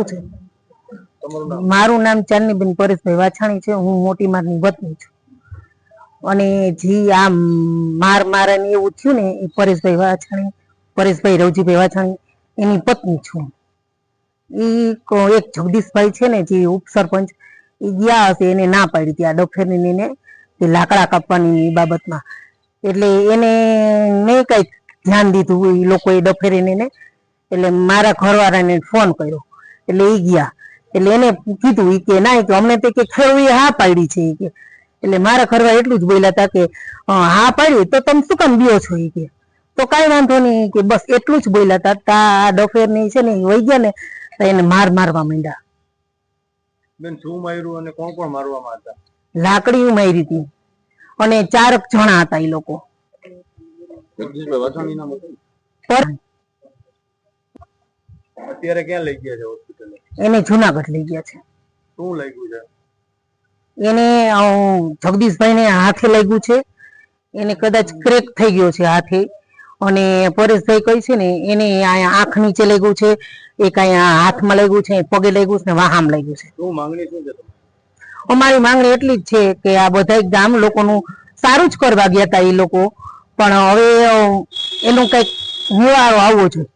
છે। મારું નામ ચાંદનીબેન પરેશભાઈ વાછાણી છે। હું મોટી મારની વતની છું અને જે આ મારે ને એવું થયું ને એ પરેશભાઈ રવજીભાઈ વાછાણી એની પત્ની છું। એક જગદીશભાઈ છે ને જે ઉપસરપંચ એ ગયા હશે, એને ના પાડી હતી આ ડફેરની ને લાકડા કાપવાની બાબતમાં, એટલે એને નહીં કઈ ધ્યાન દીધું એ લોકોએ ડફેરીને, એટલે મારા ઘરવાળાને ફોન કર્યો એટલે એ ગયા, એટલે એને કીધું કે ના કે અમને તે કે ખેડૂએ હા પાડી છે કે, એટલે મારા ઘરવાળા એટલું જ બોલ્યા હતા કે હા પાડી તો તમે શું કામ બીઓ છો એ કે, તો કઈ વાંધો નહીં કે બસ એટલું જ બોલ્યા હતા। આ ડફેરની છે ને વહી ગયા ને એને મારવા માંડ્યા। બેન શું માર્યું અને કોણ કોણ મારવામાં હતા? લાકડી મારી હતી અને 4 જણા હતા એ લોકો। અત્યારે ક્યાં લઈ ગયા છે હોસ્પિટલ? એને જુનાગઢ લઈ ગયા છે। શું લાગ્યું છે એને? જગદીશભાઈ ને હાથે લાગ્યું છે, એને કદાચ ક્રેક થઈ ગયો છે હાથે, અને પરેશભાઈ કહે છે ને એને આંખ નીચે લાગ્યું છે, એક અહીંયા હાથમાં લાગ્યું છે, પગે લાગ્યું છે ને વાહામાં લાગ્યું છે। શું માંગણી શું છે તમારી? અમારી માંગણી એટલી જ છે કે આ બધા ગામ લોકોનું સારું જ કરવા ગયા હતા એ લોકો, પણ હવે એનું કઈક નિવારો આવવો જોઈએ।